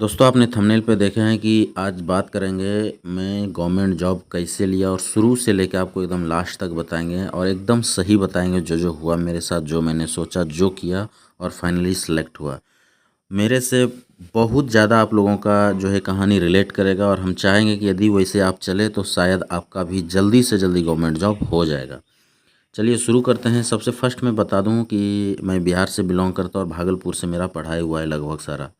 दोस्तों आपने थंबनेल पे देखे हैं कि आज बात करेंगे मैं गवर्नमेंट जॉब कैसे लिया और शुरू से लेकर आपको एकदम लास्ट तक बताएंगे और एकदम सही बताएंगे जो जो हुआ मेरे साथ, जो मैंने सोचा, जो किया और फाइनली सिलेक्ट हुआ। मेरे से बहुत ज़्यादा आप लोगों का जो है कहानी रिलेट करेगा और हम चाहेंगे कि यदि वैसे आप चले तो शायद आपका भी जल्दी से जल्दी गवर्नमेंट जॉब हो जाएगा। चलिए शुरू करते हैं। सबसे फर्स्ट मैं बता दूं कि मैं बिहार से बिलोंग करता हूं और भागलपुर से मेरा पढ़ाई हुआ है लगभग सारा।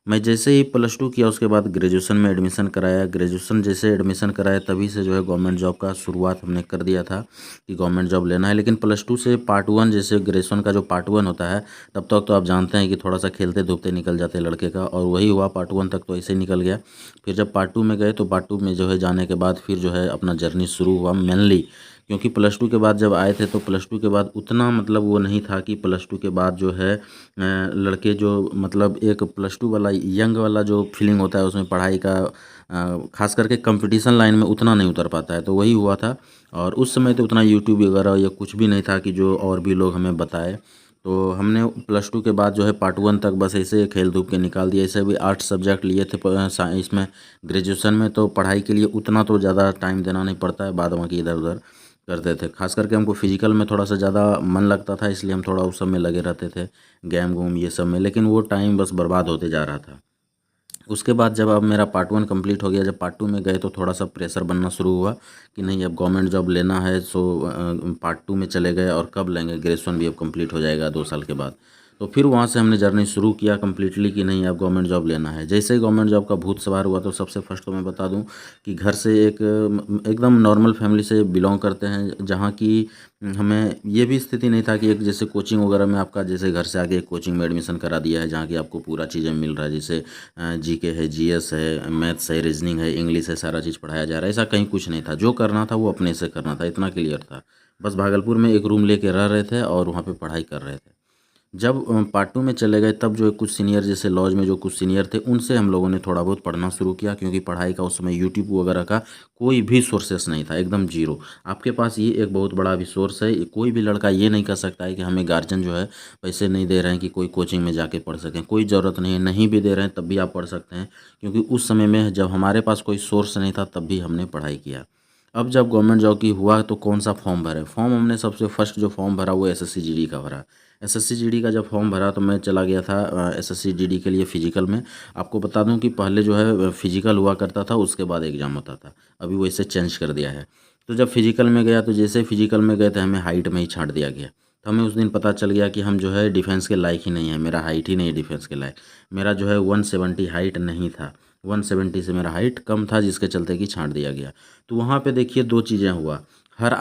मैं जैसे ही +2 किया उसके बाद ग्रेजुएशन में एडमिशन कराया। ग्रेजुएशन जैसे एडमिशन कराया तभी से जो है गवर्नमेंट जॉब का शुरुआत हमने कर दिया था कि गवर्नमेंट जॉब लेना है। लेकिन +2 से पार्ट 1 जैसे ग्रेजुएशन का जो पार्ट 1 होता है तब तक तो आप जानते हैं कि थोड़ा सा खेलते धूपते निकल जाते हैं लड़के का, और वही हुआ। पार्ट 1 तक तो ऐसे ही निकल गया। फिर जब पार्ट 2 में गए तो पार्ट 2 में जो है जाने के बाद फिर जो है अपना जर्नी शुरू हुआ मेनली, क्योंकि +2 के बाद जब आए थे तो +2 के बाद उतना मतलब वो नहीं था कि +2 के बाद जो है लड़के जो मतलब एक +2 वाला यंग वाला जो फीलिंग होता है उसमें पढ़ाई का खास करके कंपटीशन लाइन में उतना नहीं उतर पाता है, तो वही हुआ था। और उस समय तो उतना यूट्यूब वगैरह या कुछ भी नहीं था कि जो और भी लोग हमें बताए। तो हमने +2 के बाद जो है पार्ट 1 तक बस ऐसे खेल धूप के निकाल दिया। ऐसे भी 8 सब्जेक्ट लिए थे इसमें ग्रेजुएशन में, तो पढ़ाई के लिए उतना तो ज़्यादा टाइम देना नहीं पड़ता है, बाद बाकी इधर उधर करते थे। खास करके हमको फिजिकल में थोड़ा सा ज़्यादा मन लगता था, इसलिए हम थोड़ा उस सब में लगे रहते थे, गेम गूम ये सब में। लेकिन वो टाइम बस बर्बाद होते जा रहा था। उसके बाद जब अब मेरा पार्ट 1 कंप्लीट हो गया, जब पार्ट 2 में गए तो थोड़ा सा प्रेशर बनना शुरू हुआ कि नहीं अब गवर्नमेंट जॉब लेना है। सो पार्ट 2 में चले गए और कब लेंगे, ग्रेजुएशन भी अब कंप्लीट हो जाएगा 2 साल के बाद। तो फिर वहाँ से हमने जर्नी शुरू किया कम्प्लीटली कि नहीं अब गवर्नमेंट जॉब लेना है। जैसे ही गवर्नमेंट जॉब का भूत सवार हुआ तो सबसे फर्स्ट तो मैं बता दूं कि घर से एकदम नॉर्मल फैमिली से बिलोंग करते हैं, जहाँ की हमें ये भी स्थिति नहीं था कि एक जैसे कोचिंग वगैरह में आपका जैसे घर से आके एक कोचिंग में एडमिशन करा दिया है जहाँ की आपको पूरा चीज़ें मिल रहा है, जैसे जीके है, जीएस है, मैथ्स है, रीजनिंग है, इंग्लिश है, सारा चीज़ पढ़ाया जा रहा है। ऐसा कहीं कुछ नहीं था। जो करना था वो अपने से करना था, इतना क्लियर था। बस भागलपुर में एक रूम लेके रह रहे थे और वहाँ पे पढ़ाई कर रहे थे। जब पार्ट 2 में चले गए तब जो कुछ सीनियर जैसे लॉज में जो कुछ सीनियर थे उनसे हम लोगों ने थोड़ा बहुत पढ़ना शुरू किया, क्योंकि पढ़ाई का उस समय यूट्यूब वगैरह का कोई भी सोर्सेस नहीं था, एकदम जीरो। आपके पास ये एक बहुत बड़ा भी सोर्स है। कोई भी लड़का ये नहीं कर सकता है कि हमें गार्जियन जो है पैसे नहीं दे रहे हैं कि कोई कोचिंग में जाके पढ़ सकें। कोई ज़रूरत नहीं है, नहीं भी दे रहे हैं तब भी आप पढ़ सकते हैं, क्योंकि उस समय में जब हमारे पास कोई सोर्स नहीं था तब भी हमने पढ़ाई किया। अब जब गवर्नमेंट जॉब की हुआ तो कौन सा फॉर्म भरे। फॉर्म हमने सबसे फर्स्ट जो फॉर्म भरा वो एसएससी जीडी का भरा। एसएससी जीडी का जब फॉर्म भरा तो मैं चला गया था एसएससी जीडी के लिए फिजिकल में। आपको बता दूं कि पहले जो है फिजिकल हुआ करता था, उसके बाद एग्ज़ाम होता था। अभी वो इसे चेंज कर दिया है। तो जब फिजिकल में गया तो जैसे फिजिकल में गए थे हमें हाइट में ही छांट दिया गया। तो हमें उस दिन पता चल गया कि हम जो है डिफेंस के लायक ही नहीं है। मेरा हाइट ही नहीं है डिफेंस के लायक। मेरा जो है 170 हाइट नहीं था, 170 से मेरा हाइट कम था, जिसके चलते कि छांट दिया गया। तो वहाँ पे देखिए दो चीज़ें हुआ। हर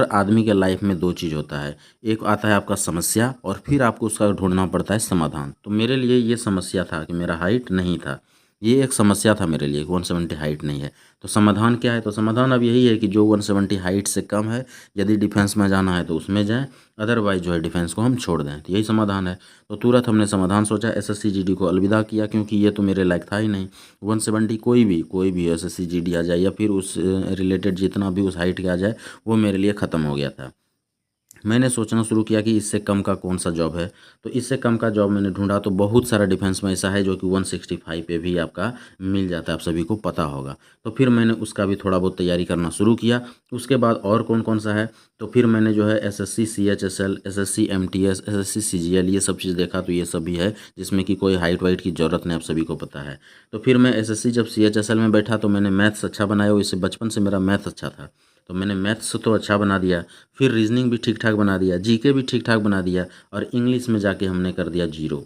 आदमी के लाइफ में दो चीज़ होता है। एक आता है आपका समस्या और फिर आपको उसका ढूंढना पड़ता है समाधान। तो मेरे लिए ये समस्या था कि मेरा हाइट नहीं था। ये एक समस्या था मेरे लिए, 170 हाइट नहीं है। तो समाधान क्या है? तो समाधान अब यही है कि जो 170 हाइट से कम है, यदि डिफेंस में जाना है तो उसमें जाएं, अदरवाइज जो है डिफेंस को हम छोड़ दें। तो यही समाधान है। तो तुरंत हमने समाधान सोचा, एसएससी जीडी को अलविदा किया, क्योंकि ये तो मेरे लायक था ही नहीं। 170 कोई भी एसएससी जीडी आ जाए या फिर उस रिलेटेड जितना भी उस हाइट के आ जाए, वो मेरे लिए ख़त्म हो गया था। मैंने सोचना शुरू किया कि इससे कम का कौन सा जॉब है। तो इससे कम का जॉब मैंने ढूंढा तो बहुत सारा डिफेंस में ऐसा है जो कि 165 पे भी आपका मिल जाता है, आप सभी को पता होगा। तो फिर मैंने उसका भी थोड़ा बहुत तैयारी करना शुरू किया। उसके बाद और कौन कौन सा है, तो फिर मैंने जो है SSC CHSL, SSC MTS, SSC CGL ये सब चीज़ देखा। तो ये सब भी है जिसमें कि कोई हाइट वाइट की ज़रूरत नहीं, आप सभी को पता है। तो फिर मैं एसएससी जब सीएचएसएल में बैठा तो मैंने मैथ्स अच्छा बनाया। वैसे बचपन से मेरा मैथ अच्छा था, तो मैंने मैथ्स तो अच्छा बना दिया। फिर रीजनिंग भी ठीक ठाक बना दिया, जीके भी ठीक ठाक बना दिया, और इंग्लिश में जाके हमने कर दिया जीरो।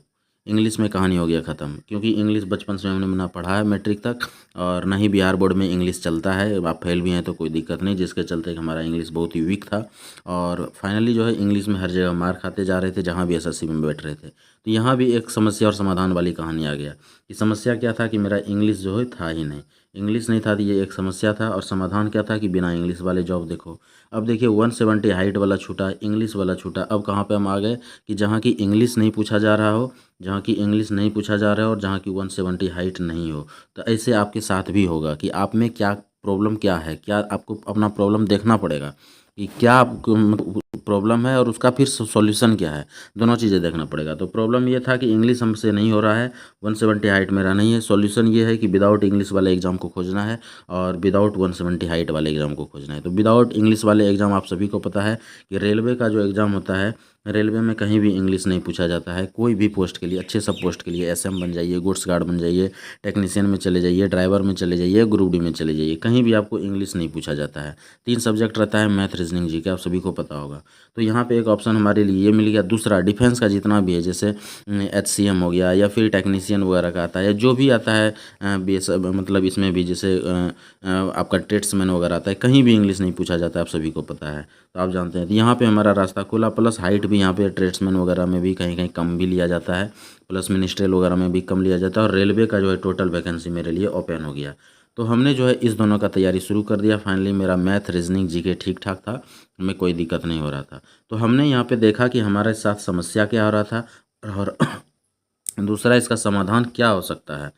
इंग्लिश में कहानी हो गया ख़त्म, क्योंकि इंग्लिश बचपन से हमने ना पढ़ा है मैट्रिक तक, और ना ही बिहार बोर्ड में इंग्लिश चलता है। आप फेल भी हैं तो कोई दिक्कत नहीं, जिसके चलते कि हमारा इंग्लिश बहुत ही वीक था। और फाइनली जो है इंग्लिश में हर जगह मार खाते जा रहे थे जहाँ भी एसएससी में बैठ रहे थे। तो यहाँ भी एक समस्या और समाधान वाली कहानी आ गया कि समस्या क्या था कि मेरा इंग्लिश जो है था ही नहीं। इंग्लिश नहीं था तो ये एक समस्या था, और समाधान क्या था कि बिना इंग्लिश वाले जॉब देखो। अब देखिए 170 हाइट वाला छूटा, इंग्लिश वाला छूटा। अब कहाँ पे हम आ गए कि जहाँ की इंग्लिश नहीं पूछा जा रहा हो, जहाँ की इंग्लिश नहीं पूछा जा रहा है और जहाँ की 170 हाइट नहीं हो। तो ऐसे आपके साथ भी होगा कि आप में क्या प्रॉब्लम क्या है, क्या आपको अपना प्रॉब्लम देखना पड़ेगा कि क्या आपको प्रॉब्लम है और उसका फिर सॉल्यूशन क्या है, दोनों चीज़ें देखना पड़ेगा। तो प्रॉब्लम ये था कि इंग्लिश हमसे नहीं हो रहा है, 170 हाइट मेरा नहीं है। सॉल्यूशन ये है कि विदाउट इंग्लिश वाले एग्ज़ाम को खोजना है और विदाउट 170 हाइट वाले एग्ज़ाम को खोजना है। तो विदाउट इंग्लिश वाले एग्ज़ाम आप सभी को पता है कि रेलवे का जो एग्ज़ाम होता है, रेलवे में कहीं भी इंग्लिश नहीं पूछा जाता है। कोई भी पोस्ट के लिए, अच्छे सब पोस्ट के लिए, एसएम बन जाइए, गुड्स गार्ड बन जाइए, टेक्नीशियन में चले जाइए, ड्राइवर में चले जाइए, ग्रुप डी में चले जाइए, कहीं भी आपको इंग्लिश नहीं पूछा जाता है। 3 सब्जेक्ट रहता है, मैथ, रीजनिंग, जीके, आप सभी को पता होगा। तो यहाँ पे एक ऑप्शन हमारे लिए ये मिल गया। दूसरा, डिफेंस का जितना भी है, जैसे एचसीएम हो गया या फिर टेक्नीशियन वगैरह का आता है, या जो भी आता है बीएस, मतलब इसमें भी जैसे आपका ट्रेड्समैन वगैरह आता है, कहीं भी इंग्लिश नहीं पूछा जाता है, आप सभी को पता है। तो आप जानते हैं, तो यहाँ पे हमारा रास्ता खुला। प्लस हाइट भी यहाँ पे ट्रेड्समैन वगैरह में भी कहीं कहीं कम भी लिया जाता है, प्लस मिनिस्ट्रियल वगैरह में भी कम लिया जाता है, और रेलवे का जो है टोटल वैकेंसी मेरे लिए ओपन हो गया। तो हमने जो है इस दोनों का तैयारी शुरू कर दिया। फाइनली मेरा मैथ, रीजनिंग, जीके ठीक ठाक था, हमें कोई दिक्कत नहीं हो रहा था। तो हमने यहाँ पे देखा कि हमारे साथ समस्या क्या हो रहा था और दूसरा इसका समाधान क्या हो सकता है।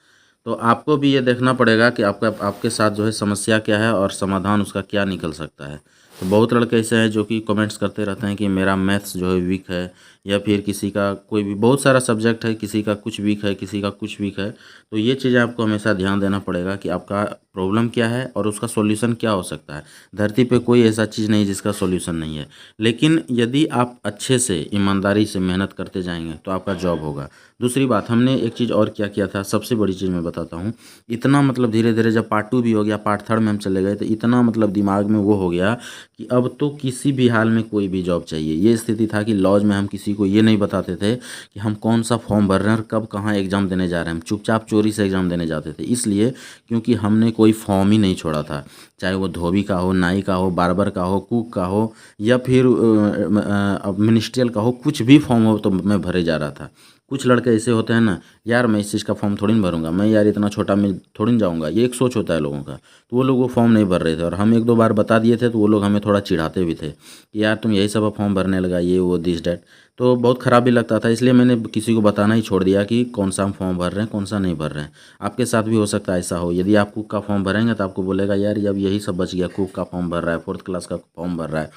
तो आपको भी ये देखना पड़ेगा कि आपके साथ जो है समस्या क्या है और समाधान उसका क्या निकल सकता है। तो बहुत लड़के ऐसे हैं जो कि कमेंट्स करते रहते हैं कि मेरा मैथ्स जो है वीक है, या फिर किसी का कोई भी, बहुत सारा सब्जेक्ट है, किसी का कुछ वीक है, किसी का कुछ वीक है। तो ये चीज़ें आपको हमेशा ध्यान देना पड़ेगा कि आपका प्रॉब्लम क्या है और उसका सॉल्यूशन क्या हो सकता है। धरती पे कोई ऐसा चीज़ नहीं जिसका सॉल्यूशन नहीं है, लेकिन यदि आप अच्छे से ईमानदारी से मेहनत करते जाएंगे तो आपका जॉब होगा। दूसरी बात, हमने एक चीज़ और क्या किया था, सबसे बड़ी चीज़ मैं बताता हूँ। इतना मतलब धीरे धीरे जब पार्ट 2 भी हो गया, पार्ट 3 में हम चले गए, तो इतना मतलब दिमाग में वो हो गया कि अब तो किसी भी हाल में कोई भी जॉब चाहिए। ये स्थिति था कि लॉज में हम किसी को ये नहीं बताते थे कि हम कौन सा फॉर्म भर रहे हैं और कब कहाँ एग्ज़ाम देने जा रहे हैं। हम चुपचाप चोरी से एग्ज़ाम देने जाते थे, इसलिए क्योंकि हमने कोई फॉर्म ही नहीं छोड़ा था। चाहे वो धोबी का हो, नाई का हो, बार्बर का हो, कुक का हो, या फिर मिनिस्ट्रियल का हो, कुछ भी फॉर्म हो तो मैं भरे जा रहा था। कुछ लड़के ऐसे होते हैं ना, यार मैं इस चीज़ का फॉर्म थोड़ी ना भरूंगा, मैं यार इतना छोटा में थोड़ी ना जाऊंगा, ये एक सोच होता है लोगों का। तो वो लोग वो फॉर्म नहीं भर रहे थे, और हम 1-2 बार बता दिए थे तो वो लोग हमें थोड़ा चिढ़ाते भी थे कि यार तुम यही सब फॉर्म भरने लगा, ये वो दिस डैट। तो बहुत ख़राब भी लगता था, इसलिए मैंने किसी को बताना ही छोड़ दिया कि कौन सा हम फॉर्म भर रहे हैं, कौन सा नहीं भर रहे हैं। आपके साथ भी हो सकता है ऐसा हो। यदि आप कुक का फॉर्म भरेंगे तो आपको बोलेगा यार अब यही सब बच गया, कुक का फॉर्म भर रहा है, 4th क्लास का फॉर्म भर रहा है।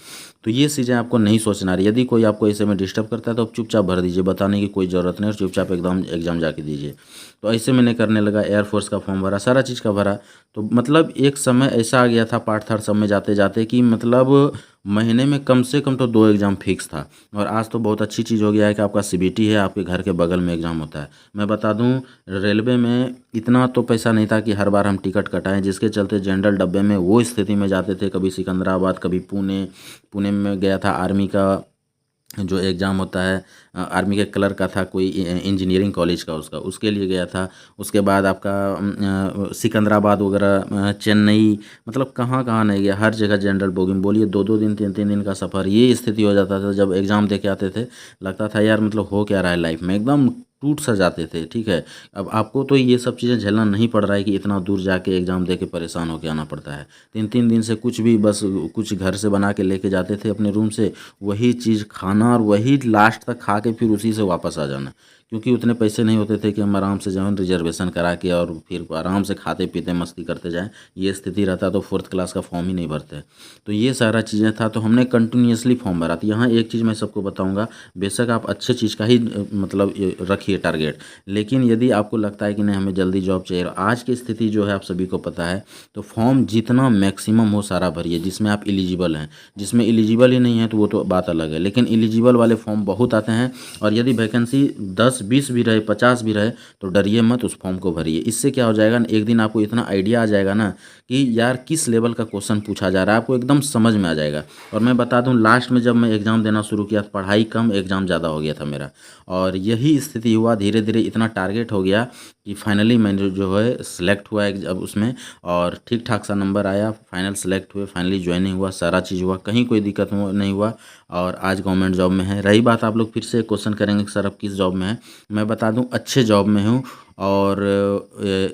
तो ये चीज़ें आपको नहीं सोचना रही। यदि कोई आपको ऐसे में डिस्टर्ब करता है तो आप चुपचाप भर दीजिए, बताने की कोई ज़रूरत नहीं, और चुपचाप एकदम एग्ज़ाम जाके दीजिए। तो ऐसे मैंने करने लगा, एयरफोर्स का फॉर्म भरा, सारा चीज़ का भरा। तो मतलब एक समय ऐसा आ गया था पार्ट 3 सब में जाते जाते कि मतलब महीने में कम से कम तो 2 एग्ज़ाम फिक्स था। और आज तो बहुत अच्छी चीज़ हो गया है कि आपका सीबीटी है, आपके घर के बगल में एग्ज़ाम होता है। मैं बता दूं, रेलवे में इतना तो पैसा नहीं था कि हर बार हम टिकट कटाएं, जिसके चलते जनरल डब्बे में वो स्थिति में जाते थे, कभी सिकंदराबाद, कभी पुणे। पुणे में गया था, आर्मी का जो एग्ज़ाम होता है, आर्मी के कलर का था, कोई इंजीनियरिंग कॉलेज का, उसके लिए गया था। उसके बाद आपका सिकंदराबाद वगैरह, चेन्नई, मतलब कहाँ कहाँ नहीं गया, हर जगह जनरल बोगी में। बोलिए 2-2 दिन, 3-3 दिन का सफ़र, ये स्थिति हो जाता था जब एग्ज़ाम दे के आते थे। लगता था यार मतलब हो क्या रहा है लाइफ में, एकदम टूट सा जाते थे। ठीक है, अब आपको तो ये सब चीज़ें झेलना नहीं पड़ रहा है कि इतना दूर जाके एग्ज़ाम दे के परेशान होके आना पड़ता है। 3-3 दिन से कुछ भी, बस कुछ घर से बना के लेके जाते थे अपने रूम से, वही चीज़ खाना और वही लास्ट तक खा के फिर उसी से वापस आ जाना। क्योंकि उतने पैसे नहीं होते थे कि हम आराम से जाएं रिजर्वेशन करा के और फिर आराम से खाते पीते मस्ती करते जाएं। ये स्थिति रहता तो 4th क्लास का फॉर्म ही नहीं भरते। तो ये सारा चीज़ें था, तो हमने कंटिन्यूसली फॉर्म भरा। तो यहाँ एक चीज़ मैं सबको बताऊँगा, बेशक आप अच्छे चीज़ का ही मतलब रखिए टारगेट, लेकिन यदि आपको लगता है कि नहीं हमें जल्दी जॉब चाहिए, और आज की स्थिति जो है आप सभी को पता है, तो फॉर्म जितना मैक्सिमम हो सारा भरिए जिसमें आप एलिजिबल हैं। जिसमें एलिजिबल ही नहीं है तो वो तो बात अलग है, लेकिन एलिजिबल वाले फॉर्म बहुत आते हैं। और यदि वैकेंसी 10-20 भी रहे, 50 भी रहे, तो डरिए मत, उस फॉर्म को भरिए। इससे क्या हो जाएगा ना, एक दिन आपको इतना आइडिया आ जाएगा ना कि यार किस लेवल का क्वेश्चन पूछा जा रहा है, आपको एकदम समझ में आ जाएगा। और मैं बता दूं, लास्ट में जब मैं एग्ज़ाम देना शुरू किया, पढ़ाई कम एग्ज़ाम ज़्यादा हो गया था मेरा, और यही स्थिति हुआ। धीरे धीरे इतना टारगेट हो गया कि फाइनली मैंने जो है सिलेक्ट हुआ अब उसमें, और ठीक ठाक सा नंबर आया, फाइनल सेलेक्ट हुए, फाइनली ज्वाइनिंग हुआ, सारा चीज़ हुआ, कहीं कोई दिक्कत नहीं हुआ, और आज गवर्नमेंट जॉब में है। रही बात, आप लोग फिर से क्वेश्चन करेंगे कि सर अब किस जॉब में है, मैं बता दूं अच्छे जॉब में हूँ। और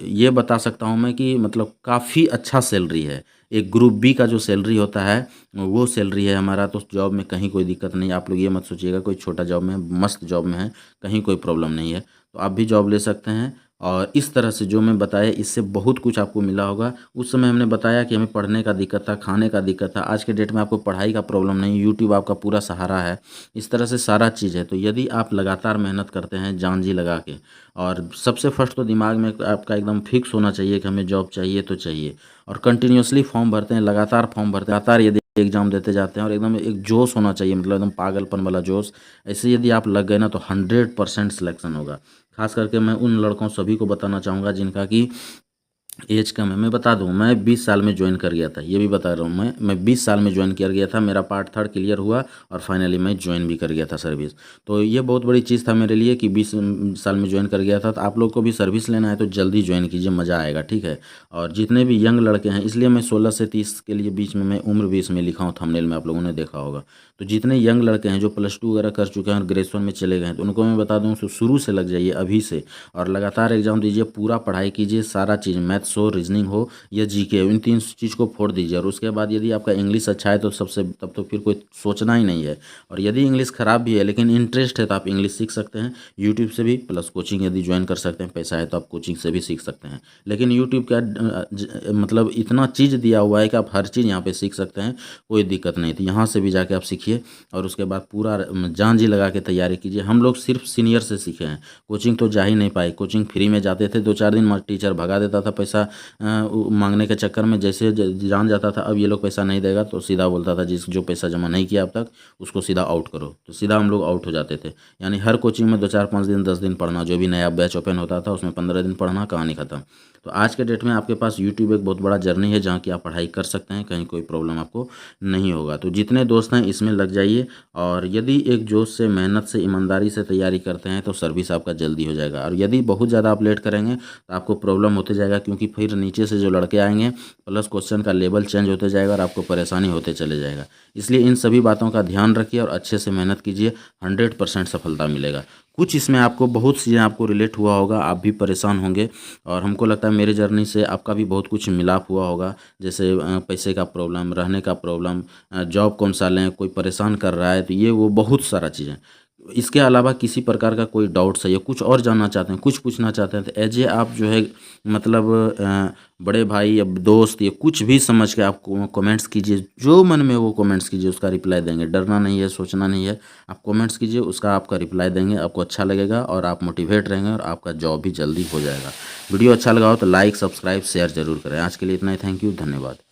ये बता सकता हूँ मैं कि मतलब काफ़ी अच्छा सैलरी है। एक ग्रुप बी का जो सैलरी होता है वो सैलरी है हमारा। तो जॉब में कहीं कोई दिक्कत नहीं, आप लोग ये मत सोचिएगा कोई छोटा जॉब में है, मस्त जॉब में है, कहीं कोई प्रॉब्लम नहीं है। तो आप भी जॉब ले सकते हैं। और इस तरह से जो मैं बताया इससे बहुत कुछ आपको मिला होगा। उस समय हमने बताया कि हमें पढ़ने का दिक्कत था, खाने का दिक्कत था। आज के डेट में आपको पढ़ाई का प्रॉब्लम नहीं, यूट्यूब आपका पूरा सहारा है। इस तरह से सारा चीज़ है। तो यदि आप लगातार मेहनत करते हैं जान जी लगा के, और सबसे फर्स्ट तो दिमाग में आपका एकदम फिक्स होना चाहिए कि हमें जॉब चाहिए तो चाहिए, और कंटिन्यूअसली फॉर्म भरते हैं, लगातार फॉर्म भरते हैं, लगातार यदि एग्ज़ाम देते जाते हैं, और एकदम एक जोश होना चाहिए, मतलब एकदम पागलपन वाला जोश। ऐसे यदि आप लग गए ना तो 100% सिलेक्शन होगा। खास करके मैं उन लड़कों सभी को बताना चाहूँगा जिनका कि एज कम है। मैं बता दूं, मैं 20 साल में ज्वाइन कर गया था, ये भी बता रहा हूँ। मैं 20 साल में ज्वाइन कर गया था, मेरा पार्ट थर्ड क्लियर हुआ और फाइनली मैं ज्वाइन भी कर गया था सर्विस। तो ये बहुत बड़ी चीज़ था मेरे लिए कि 20 साल में ज्वाइन कर गया था। तो आप लोग को भी सर्विस लेना है तो जल्दी ज्वाइन कीजिए, मज़ा आएगा, ठीक है। और जितने भी यंग लड़के हैं, इसलिए मैं 16 से 30 के लिए बीच में मैं उम्र 20 में लिखा हूँ, थंबनेल में आप लोगों ने देखा होगा। तो जितने यंग लड़के हैं जो +2 वगैरह कर चुके हैं और ग्रेजुएशन में चले गए हैं, तो उनको मैं बता दूँ तो शुरू से लग जाइए अभी से, और लगातार एग्जाम दीजिए, पूरा पढ़ाई कीजिए, सारा चीज़ मैथ्स हो, रीजनिंग हो या जीके, इन 3 चीज़ को फोड़ दीजिए। और उसके बाद यदि आपका इंग्लिश अच्छा है तो सबसे तब तो फिर कोई सोचना ही नहीं है। और यदि इंग्लिश ख़राब भी है लेकिन इंटरेस्ट है तो आप इंग्लिश सीख सकते हैं यूट्यूब से भी, प्लस कोचिंग यदि ज्वाइन कर सकते हैं, पैसा है तो आप कोचिंग से भी सीख सकते हैं। लेकिन यूट्यूब का मतलब इतना चीज़ दिया हुआ है कि आप हर चीज़ यहाँ पे सीख सकते हैं, कोई दिक्कत नहीं थी। यहाँ से भी जाके आप सीखिए और उसके बाद पूरा जान जी लगा के तैयारी कीजिए। हम लोग सिर्फ सीनियर से सीखे हैं, कोचिंग तो जा ही नहीं पाए। कोचिंग फ्री में जाते थे, 2-4 दिन टीचर भगा देता था पैसा मांगने के चक्कर में। जैसे जान जाता था अब ये लोग पैसा नहीं देगा तो सीधा बोलता था जिस जो पैसा जमा नहीं किया अब तक उसको सीधा आउट करो, तो सीधा हम लोग आउट हो जाते थे। यानी हर कोचिंग में 2-4-5 दिन 10 दिन पढ़ना, जो भी नया बैच ओपन होता था उसमें 15 दिन पढ़ना, कहानी खत्म। तो आज के डेट में आपके पास यूट्यूब एक बहुत बड़ा जर्नी है जहाँ की आप पढ़ाई कर सकते हैं, कहीं कोई प्रॉब्लम आपको नहीं होगा। तो जितने दोस्त हैं इसमें लग जाइए, और यदि एक जोश से, मेहनत से, ईमानदारी से तैयारी करते हैं तो सर्विस आपका जल्दी हो जाएगा। और यदि बहुत ज़्यादा आप लेट करेंगे तो आपको प्रॉब्लम होते जाएगा, क्योंकि फिर नीचे से जो लड़के आएंगे प्लस क्वेश्चन का लेवल चेंज होते जाएगा और आपको परेशानी होते चले जाएगा। इसलिए इन सभी बातों का ध्यान रखिए और अच्छे से मेहनत कीजिए, 100% सफलता मिलेगा। कुछ इसमें आपको बहुत चीज़ें आपको रिलेट हुआ होगा, आप भी परेशान होंगे, और हमको लगता है मेरे जर्नी से आपका भी बहुत कुछ मिलाप हुआ होगा। जैसे पैसे का प्रॉब्लम, रहने का प्रॉब्लम, जॉब कौन सा लें, कोई परेशान कर रहा है, तो ये वो बहुत सारा चीज़ें। इसके अलावा किसी प्रकार का कोई डाउट्स है या कुछ और जानना चाहते हैं, कुछ पूछना चाहते हैं, तो एज ए आप जो है मतलब बड़े भाई या दोस्त या कुछ भी समझ के आप कमेंट्स कीजिए, जो मन में वो कमेंट्स कीजिए, उसका रिप्लाई देंगे। डरना नहीं है, सोचना नहीं है, आप कमेंट्स कीजिए, उसका आपका रिप्लाई देंगे, आपको अच्छा लगेगा और आप मोटिवेट रहेंगे और आपका जॉब भी जल्दी हो जाएगा। वीडियो अच्छा लगा हो तो लाइक, सब्सक्राइब, शेयर जरूर करें। आज के लिए इतना ही, थैंक यू, धन्यवाद।